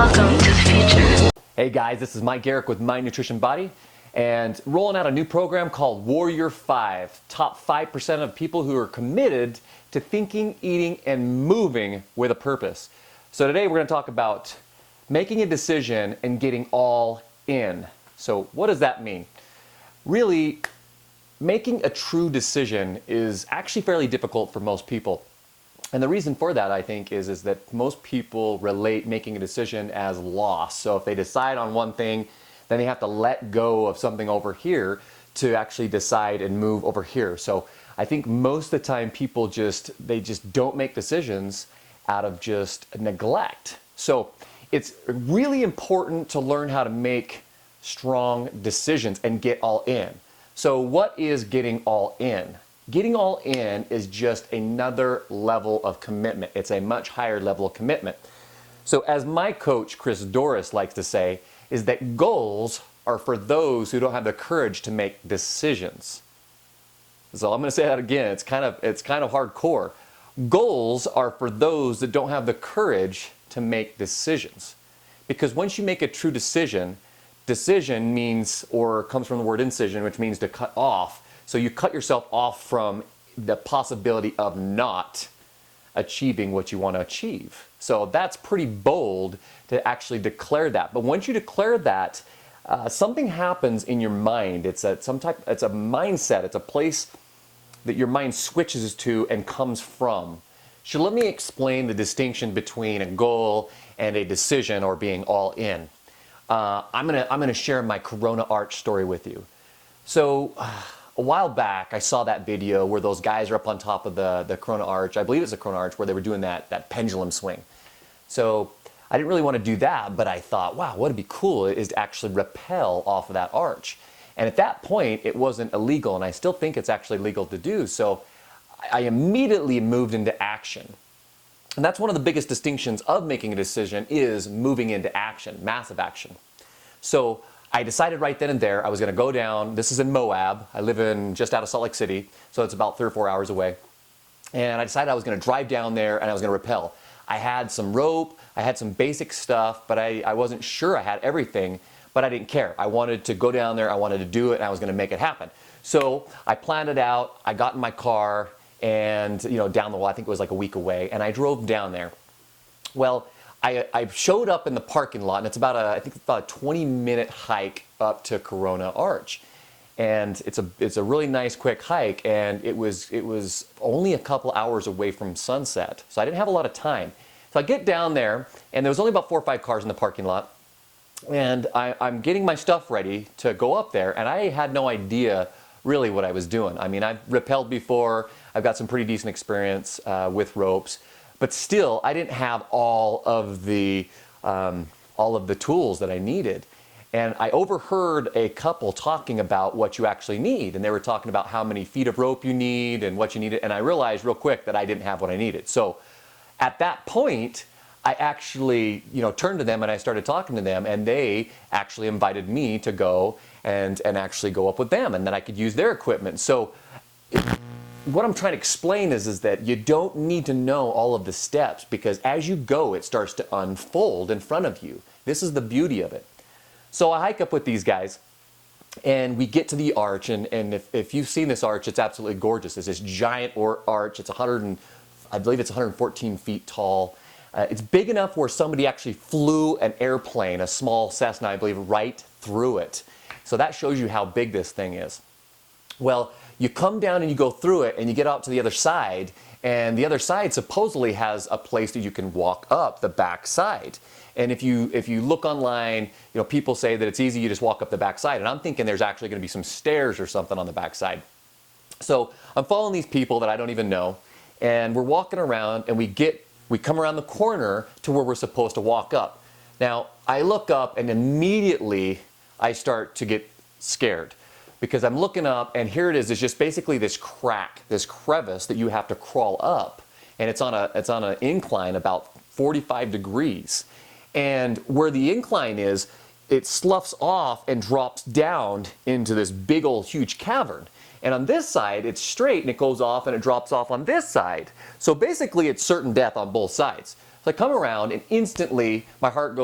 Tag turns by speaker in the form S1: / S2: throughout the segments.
S1: Welcome to the future.
S2: Hey guys, this is Mike Garrick with Mind Nutrition Body, and rolling out a new program called Warrior 5, top 5% of people who are committed to thinking, eating, and moving with a purpose. So today we're going to talk about making a decision and getting all in. So what does that mean? Really, making a true decision is actually fairly difficult for most people. And the reason for that, I think, is that most people relate making a decision as loss. So if they decide on one thing, then they have to let go of something over here to actually decide and move over here. So I think most of the time people just don't make decisions out of just neglect. So it's really important to learn how to make strong decisions and get all in. So what is getting all in? Getting all in is just another level of commitment. It's a much higher level of commitment. So as my coach, Chris Doris, likes to say, is that goals are for those who don't have the courage to make decisions. So I'm going to say that again. It's kind of hardcore. Goals are for those that don't have the courage to make decisions. Because once you make a true decision, decision means, or comes from the word incision, which means to cut off. So you cut yourself off from the possibility of not achieving what you want to achieve. So that's pretty bold to actually declare that. But once you declare that, something happens in your mind. It's a mindset. It's a place that your mind switches to and comes from. So let me explain the distinction between a goal and a decision or being all in. I'm gonna share my Corona Arch story with you. So a while back, I saw that video where those guys are up on top of the Corona Arch. I believe it's the Corona Arch where they were doing that pendulum swing. So I didn't really want to do that, but I thought, wow, what would be cool is to actually rappel off of that arch. And at that point, it wasn't illegal, and I still think it's actually legal to do. So I immediately moved into action. And that's one of the biggest distinctions of making a decision is moving into action, massive action. So I decided right then and there I was going to go down. This is in Moab. I live in just out of Salt Lake City, so it's about 3 or 4 hours away. And I decided I was going to drive down there and I was going to rappel. I had some rope, I had some basic stuff, but I wasn't sure I had everything, but I didn't care. I wanted to go down there, I wanted to do it, and I was going to make it happen. So I planned it out, I got in my car, and down the wall, I think it was like a week away, and I drove down there. Well, I showed up in the parking lot, and it's about I think it's about a 20-minute hike up to Corona Arch, and it's a really nice quick hike, and it was only a couple hours away from sunset, so I didn't have a lot of time. So I get down there, and there was only about 4 or 5 cars in the parking lot, and I'm getting my stuff ready to go up there, and I had no idea really what I was doing. I mean, I've rappelled before. I've got some pretty decent experience with ropes. But still, I didn't have all of the tools that I needed. And I overheard a couple talking about what you actually need. And they were talking about how many feet of rope you need and what you needed. And I realized real quick that I didn't have what I needed. So at that point, I actually turned to them and I started talking to them. And they actually invited me to go and actually go up with them. And then I could use their equipment. So what I'm trying to explain is that you don't need to know all of the steps, because as you go, it starts to unfold in front of you. This is the beauty of it. So I hike up with these guys, and we get to the arch, and if you've seen this arch, it's absolutely gorgeous. It's this giant arch. It's I believe it's 114 feet tall. It's big enough where somebody actually flew an airplane, a small Cessna, I believe, right through it. So that shows you how big this thing is. Well, you come down and you go through it and you get out to the other side, and the other side supposedly has a place that you can walk up the back side. And if you look online, people say that it's easy, you just walk up the back side, and I'm thinking there's actually going to be some stairs or something on the back side. So I'm following these people that I don't even know, and we're walking around, and we come around the corner to where we're supposed to walk up. Now, I look up and immediately I start to get scared, because I'm looking up, and here it is. It's just basically this crack, this crevice that you have to crawl up, and it's on an incline about 45 degrees. And where the incline is, it sloughs off and drops down into this big old huge cavern. And on this side, it's straight and it goes off and it drops off on this side. So basically, it's certain death on both sides. So I come around, and instantly my heart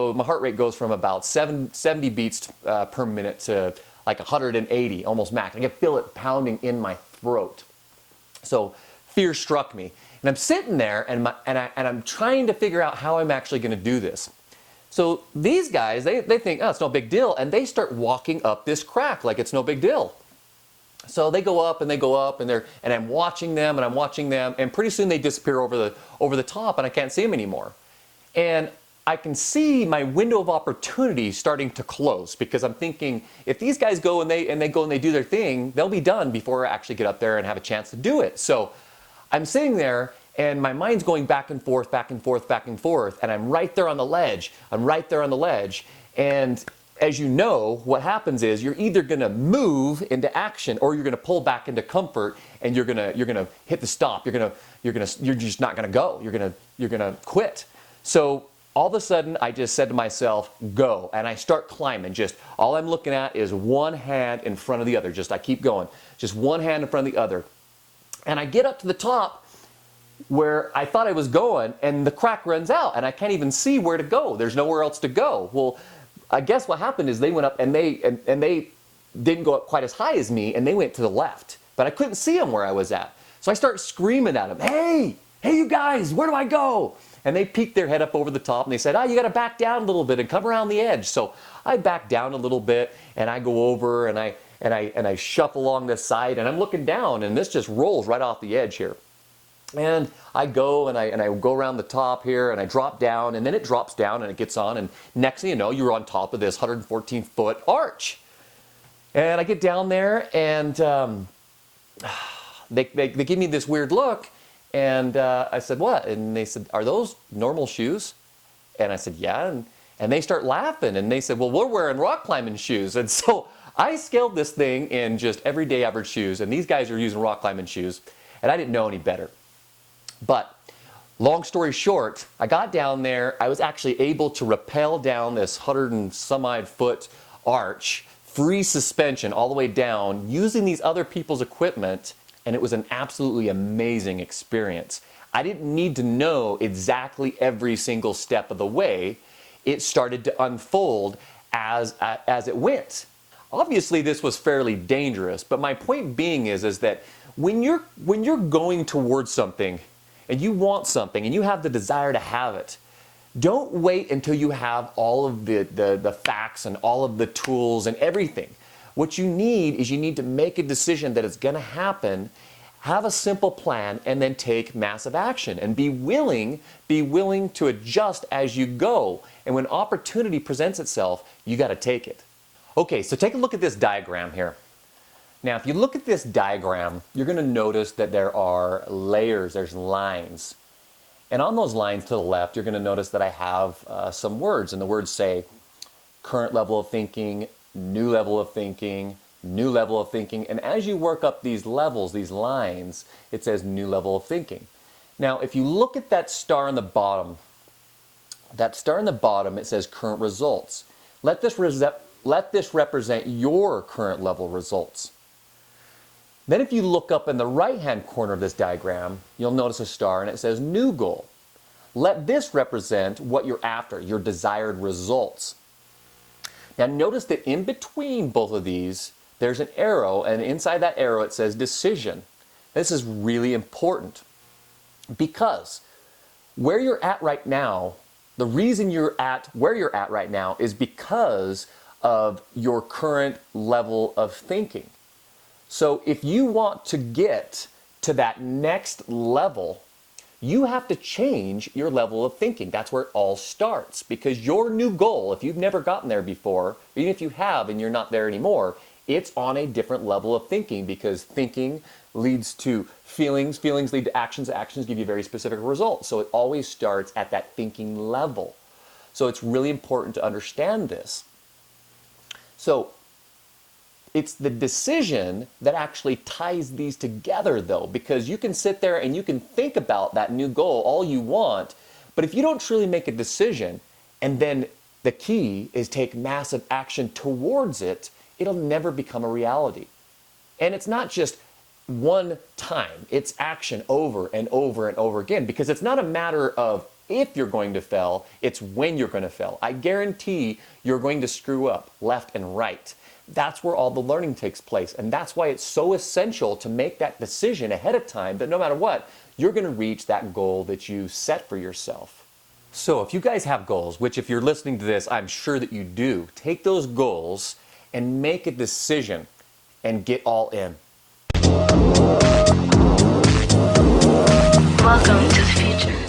S2: rate goes from about 70 beats per minute to like 180, almost max. I can feel it pounding in my throat. So fear struck me, and I'm sitting there, and I'm trying to figure out how I'm actually going to do this. So these guys, they think, oh, it's no big deal, and they start walking up this crack like it's no big deal. So they go up and they go up, and I'm watching them, and pretty soon they disappear over the top, and I can't see them anymore. And I can see my window of opportunity starting to close, because I'm thinking, if these guys go and they do their thing, they'll be done before I actually get up there and have a chance to do it. So I'm sitting there, and my mind's going back and forth, back and forth, back and forth, and I'm right there on the ledge. And as you know, what happens is you're either going to move into action, or you're going to pull back into comfort, and you're going to hit the stop. You're just not going to go. You're going to quit. So all of a sudden, I just said to myself, go, and I start climbing. Just all I'm looking at is one hand in front of the other. I keep going, just one hand in front of the other, and I get up to the top where I thought I was going, and the crack runs out, and I can't even see where to go. There's nowhere else to go. Well, I guess what happened is they went up, and they didn't go up quite as high as me, and they went to the left. But I couldn't see them where I was at. So I start screaming at them, hey, you guys, where do I go? And they peeked their head up over the top, and they said, you got to back down a little bit and come around the edge. So I back down a little bit, and I go over, and I shuffle along this side, and I'm looking down, and this just rolls right off the edge here. And I go and I go around the top here, and I drop down, and then it drops down and it gets on, and next thing you know, you're on top of this 114-foot arch. And I get down there, and they give me this weird look, and I said, what? And they said, are those normal shoes? And I said, yeah. And they start laughing, and they said, well, we're wearing rock climbing shoes. And so I scaled this thing in just everyday average shoes, and these guys are using rock climbing shoes, and I didn't know any better. But long story short, I got down there. I was actually able to rappel down this 100 and some odd foot arch, free suspension all the way down, using these other people's equipment, and it was an absolutely amazing experience. I didn't need to know exactly every single step of the way. It started to unfold as it went. Obviously, this was fairly dangerous, but my point being is that when you're going towards something, and you want something, and you have the desire to have it, don't wait until you have all of the facts and all of the tools and everything. What you need to make a decision that it's going to happen, have a simple plan, and then take massive action. And be willing to adjust as you go. And when opportunity presents itself, you got to take it. Okay, so take a look at this diagram here. Now, if you look at this diagram, you're going to notice that there are layers, there's lines. And on those lines to the left, you're going to notice that I have some words, and the words say current level of thinking, new level of thinking, new level of thinking. And as you work up these levels, these lines, it says new level of thinking. Now, if you look at that star on the bottom, it says current results. Let this represent your current level results. Then if you look up in the right-hand corner of this diagram, you'll notice a star, and it says new goal. Let this represent what you're after, your desired results. Now notice that in between both of these, there's an arrow, and inside that arrow it says decision. This is really important, because where you're at right now, the reason you're at where you're at right now is because of your current level of thinking. So if you want to get to that next level, you have to change your level of thinking. That's where it all starts, because your new goal, if you've never gotten there before, even if you have and you're not there anymore, it's on a different level of thinking, because thinking leads to feelings, feelings lead to actions, actions give you very specific results. So it always starts at that thinking level. So it's really important to understand this. So it's the decision that actually ties these together, though, because you can sit there and you can think about that new goal all you want, but if you don't truly make a decision, and then the key is take massive action towards it, it'll never become a reality. And it's not just one time, it's action over and over and over again, because it's not a matter of if you're going to fail, it's when you're going to fail. I guarantee you're going to screw up left and right. That's where all the learning takes place. And that's why it's so essential to make that decision ahead of time that no matter what, you're going to reach that goal that you set for yourself. So if you guys have goals, which if you're listening to this, I'm sure that you do, take those goals and make a decision and get all in.
S1: Welcome to the future.